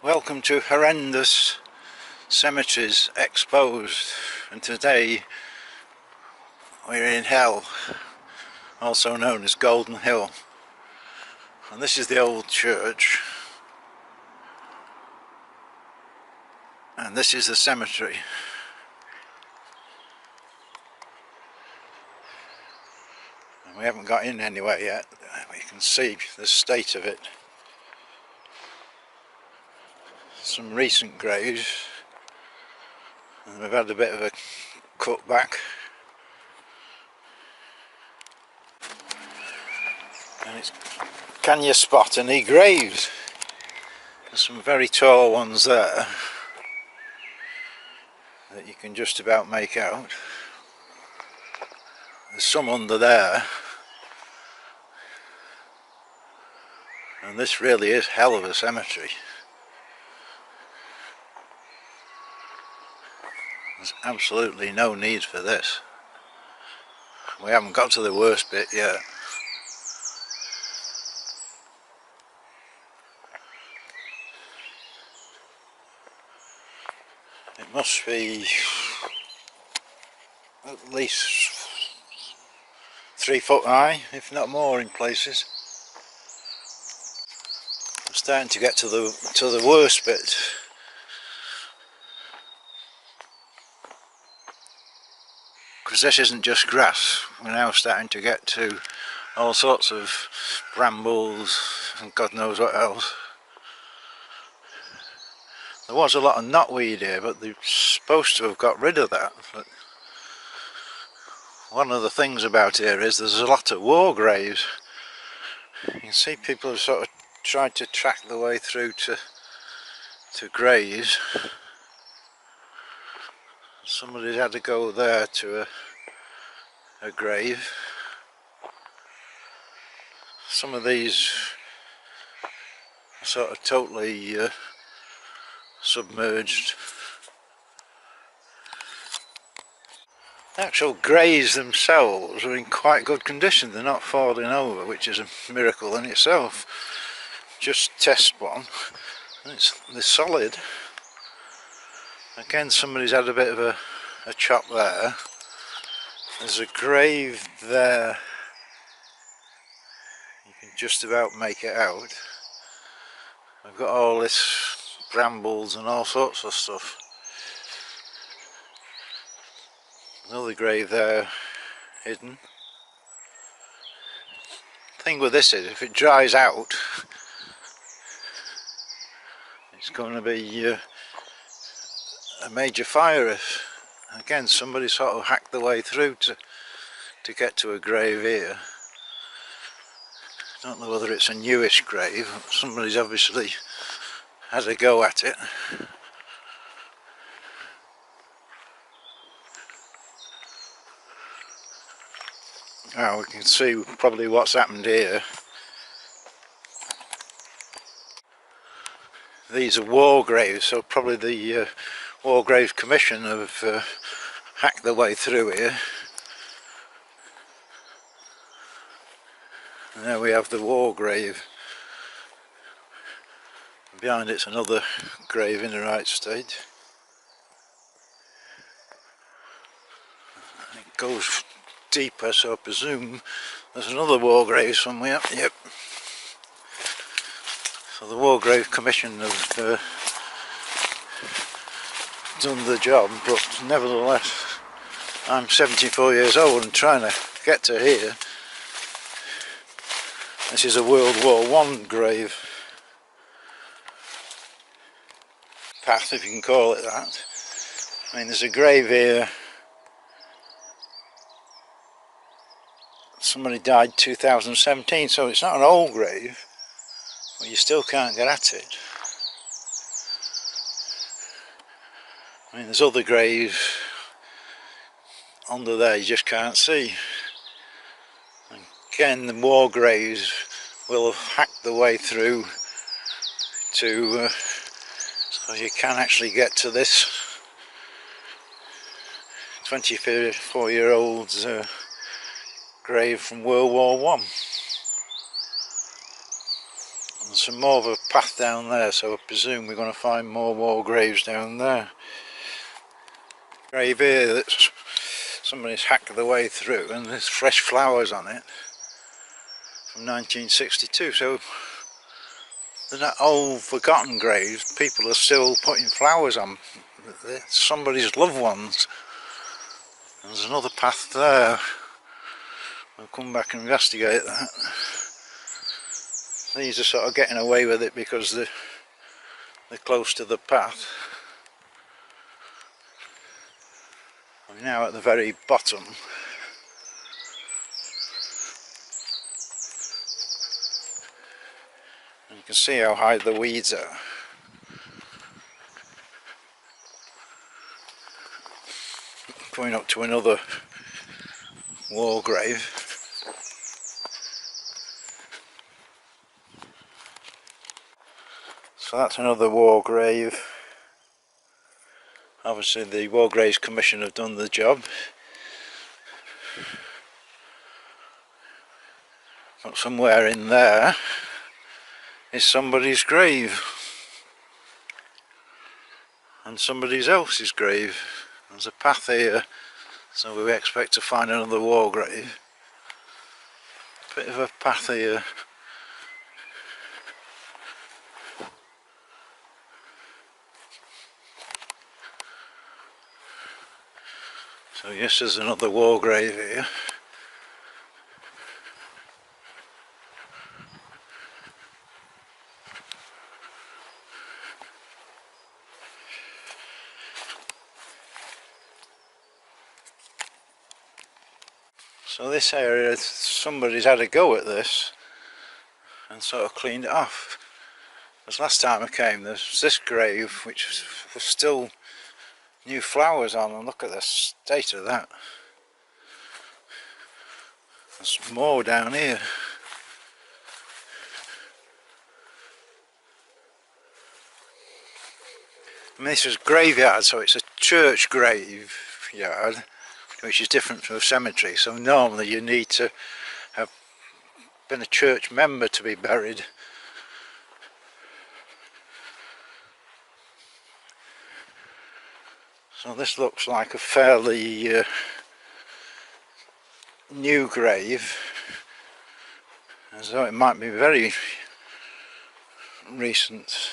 Welcome to Horrendous Cemeteries Exposed, and today we're in Hell, also known as Golden Hill, and this is the old church and this is the cemetery. And we haven't got in anywhere yet. We can see the state of it. Some recent graves, and we've had a bit of a cut back, and it's, can you spot any graves? There's some very tall ones there that you can just about make out. There's some under there, and this really is hell of a cemetery. There's absolutely no need for this. We haven't got to the worst bit yet. It must be at least 3 foot high, if not more in places. I'm starting to get to the worst bit. Because this isn't just grass, we're now starting to get to all sorts of brambles and God knows what else. There was a lot of knotweed here, but they're supposed to have got rid of that. But one of the things about here is there's a lot of war graves. You can see people have sort of tried to track the way through to graves. Somebody's had to go there to a grave. Some of these are sort of totally submerged. The actual graves themselves are in quite good condition, they're not falling over, which is a miracle in itself. Just test one, and they're solid. Again, somebody's had a bit of a chop there. There's a grave there, you can just about make it out. I've got all this brambles and all sorts of stuff. Another grave there hidden. The thing with this is, if it dries out, it's going to be a major fire. If again somebody sort of hacked the way through to get to a grave here. I don't know whether it's a newish grave, somebody's obviously had a go at it. Now we can see probably what's happened here. These are war graves, so probably the War Graves Commission have hacked their way through here. And there we have the war grave. Behind it's another grave in the right state. It goes deeper, so I presume there's another war grave somewhere. Yep. So the War Grave Commission have done the job, but nevertheless I'm 74 years old and trying to get to here. This is a World War I grave path, if you can call it that. I mean, there's a grave here. Somebody died 2017, so it's not an old grave, but you still can't get at it. I mean, there's other graves under there you just can't see. Again, the war graves will have hacked the way through to so you can actually get to this 24-year-old's grave from World War I. And There's some more of a path down there, so I presume we're going to find more war graves down there. Grave here that somebody's hacked their way through, and there's fresh flowers on it from 1962, so they're not old forgotten graves. People are still putting flowers on. They're somebody's loved ones. There's another path there. We'll come back and investigate that. These are sort of getting away with it because they're close to the path. We're now at the very bottom. And you can see how high the weeds are. Going up to another war grave. So that's another war grave. Obviously the War Graves Commission have done the job. But somewhere in there is somebody's grave. And somebody else's grave. There's a path here, so we expect to find another war grave. Bit of a path here. So yes, there's another war grave here. So this area, somebody's had a go at this and sort of cleaned it off. Because last time I came, there's this grave which was still new flowers on, and look at the state of that. There's more down here. I mean, this is a graveyard, so it's a church graveyard, which is different from a cemetery. So normally you need to have been a church member to be buried. So this looks like a fairly new grave, as though it might be very recent.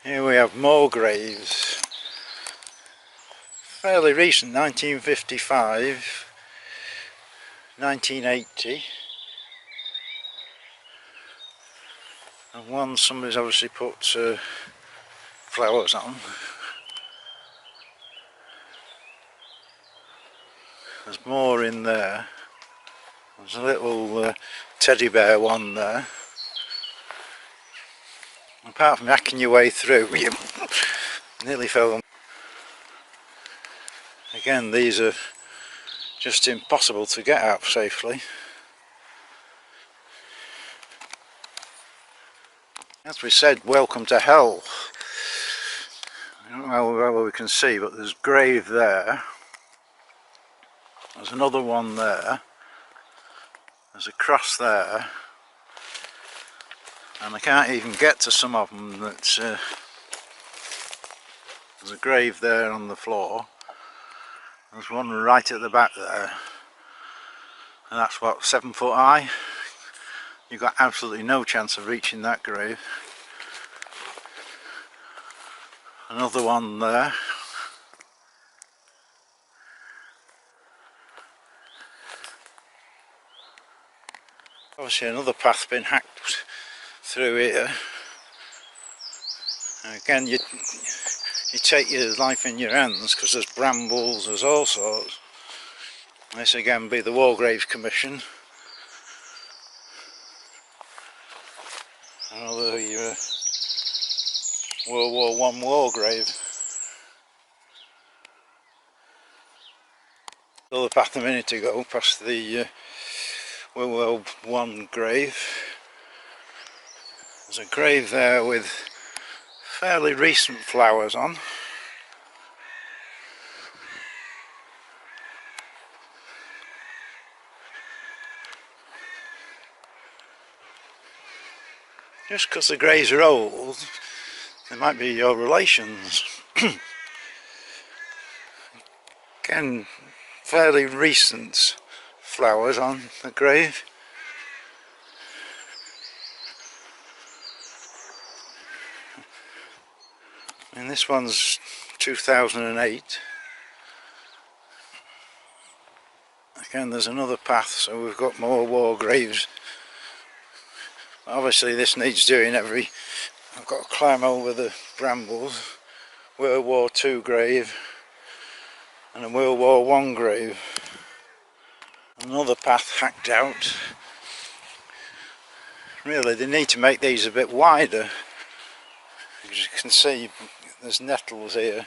Here we have more graves, fairly recent, 1955, 1980, and one somebody's obviously put flowers on. There's more in there. There's a little teddy bear one there. Apart from hacking your way through, you nearly fell on. Again, these are just impossible to get out safely. As we said, welcome to hell. I don't know how well we can see, but there's a grave there. There's another one there. There's a cross there. And I can't even get to some of them. There's a grave there on the floor. There's one right at the back there. And that's what, 7 foot high? You've got absolutely no chance of reaching that grave. Another one there. Obviously another path's been hacked through here. And again, you take your life in your hands, because there's brambles, there's all sorts. This again be the War Graves Commission. Another World War I war grave. Another path a minute ago past the World War I grave. There's a grave there with fairly recent flowers on. just because the graves are old, they might be your relations. Again, fairly recent flowers on the grave. And this one's 2008. Again, there's another path, so we've got more war graves. Obviously this needs doing I've got to climb over the brambles. World War II grave and a World War I grave. Another path hacked out. Really, they need to make these a bit wider. As you can see, there's nettles here.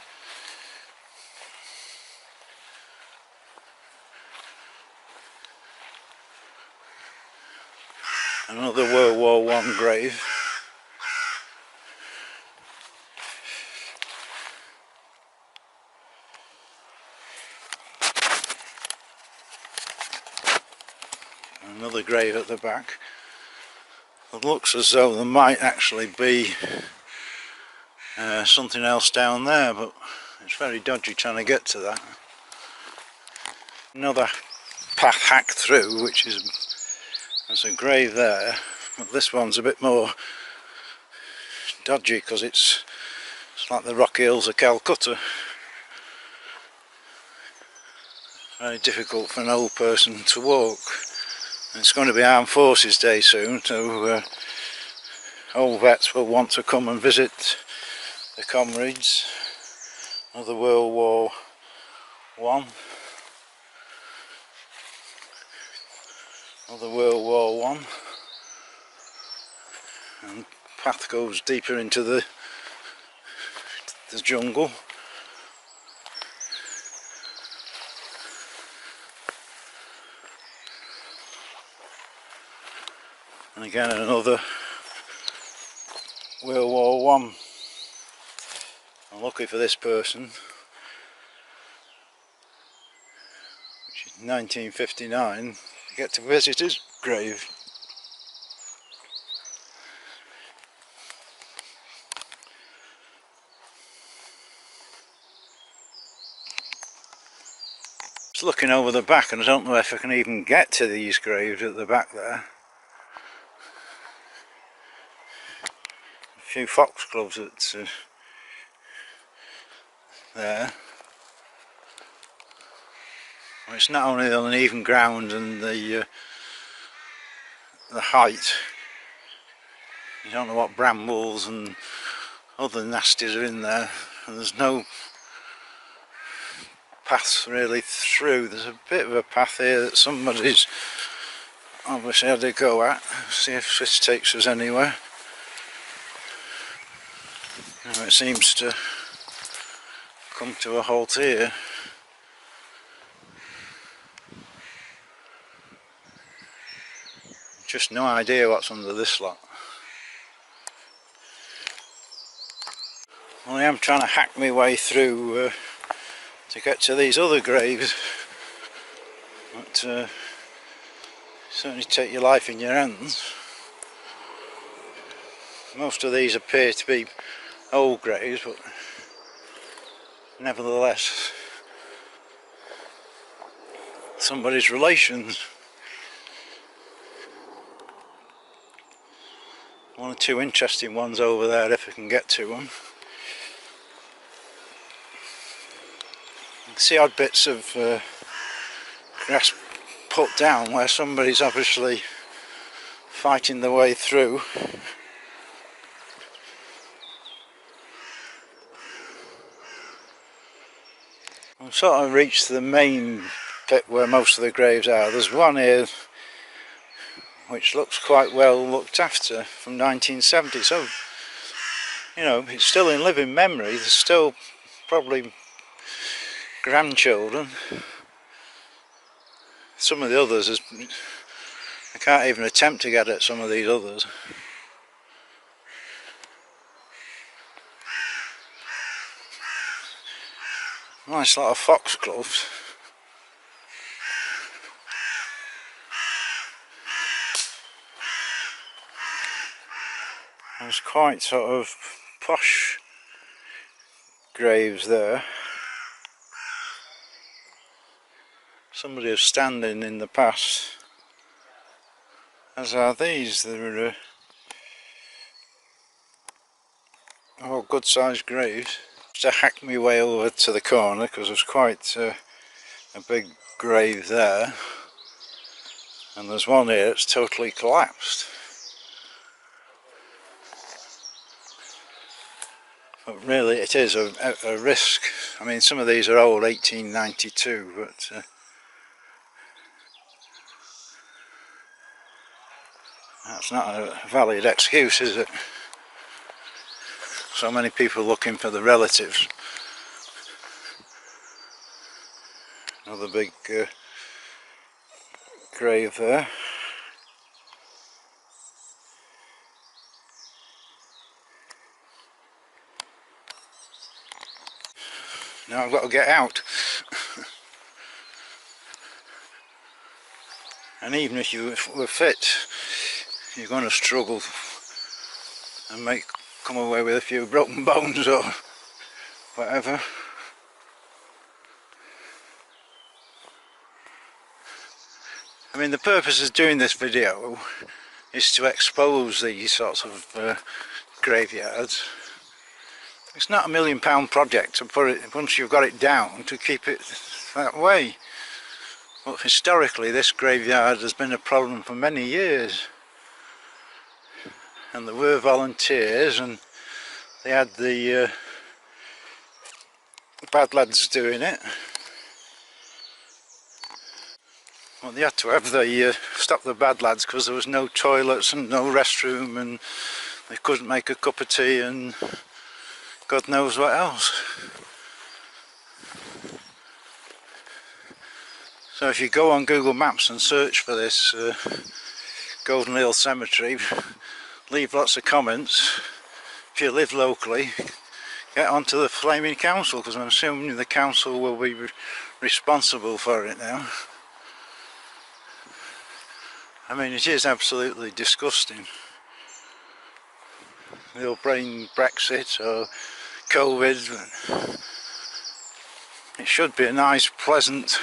Another World War I grave. Another grave at the back. It looks as though there might actually be something else down there, but it's very dodgy trying to get to that. Another path hacked through, which is, there's a grave there, but this one's a bit more dodgy because it's like the Rocky Hills of Calcutta. Very difficult for an old person to walk. And it's going to be Armed Forces Day soon, so old vets will want to come and visit the comrades of the World War I. Of the World War I. And the path goes deeper into the jungle. And again another World War I. I'm lucky for this person, which is 1959, to get to visit his grave. Just looking over the back, and I don't know if I can even get to these graves at the back there. A few foxgloves that's there. Well, it's not only on an even ground and the height. You don't know what brambles and other nasties are in there, and there's no paths really through. There's a bit of a path here that somebody's obviously had to go at. See if this takes us anywhere. Now it seems to come to a halt here. Just no idea what's under this lot. Well, I am trying to hack my way through to get to these other graves, but certainly take your life in your hands. Most of these appear to be old graves, but nevertheless somebody's relations. One or two interesting ones over there if I can get to them. You can see odd bits of grass put down where somebody's obviously fighting their way through. I've sort of reached the main bit where most of the graves are. There's one here which looks quite well looked after from 1970, so you know it's still in living memory. There's still probably grandchildren. Some of the others, I can't even attempt to get at some of these others. Nice lot of foxgloves. There's quite sort of posh graves there. Somebody was standing in the past, as are these. They're all good sized graves. Just to hack my way over to the corner because there's quite a big grave there, and there's one here that's totally collapsed. But really it is a risk. I mean, some of these are old, 1892, but that's not a valid excuse, is it? So many people looking for the relatives. Another big grave there. Now I've got to get out. And even if you were fit, you're going to struggle and come away with a few broken bones or whatever. I mean, the purpose of doing this video is to expose these sorts of graveyards. It's not £1 million project to put it, once you've got it down, to keep it that way. But historically this graveyard has been a problem for many years. And there were volunteers, and they had the bad lads doing it. Well, they had to have stop the bad lads because there was no toilets and no restroom, and they couldn't make a cup of tea and God knows what else. So if you go on Google Maps and search for this Golden Hill Cemetery, leave lots of comments. If you live locally, get onto the flaming council, because I'm assuming the council will be responsible for it now. I mean, it is absolutely disgusting. They'll bring Brexit or COVID. It should be a nice, pleasant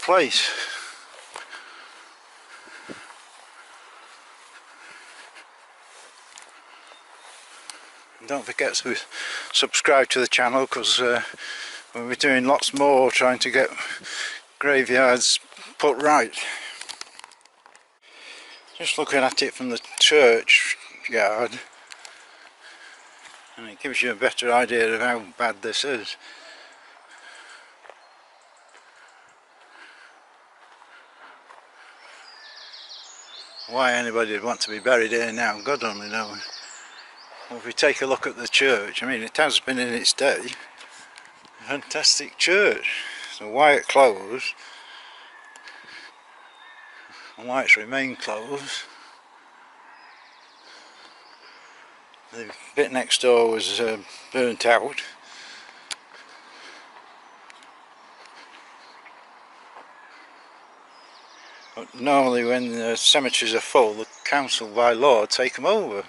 place. And don't forget to subscribe to the channel, because we'll be doing lots more trying to get graveyards put right. Just looking at it from the churchyard, and it gives you a better idea of how bad this is. Why anybody would want to be buried here now, God only knows. Well, if we take a look at the church, I mean, it has been in its day a fantastic church. So why it closed, and why it's remained closed. The bit next door was burnt out. But normally when the cemeteries are full, the council by law take them over.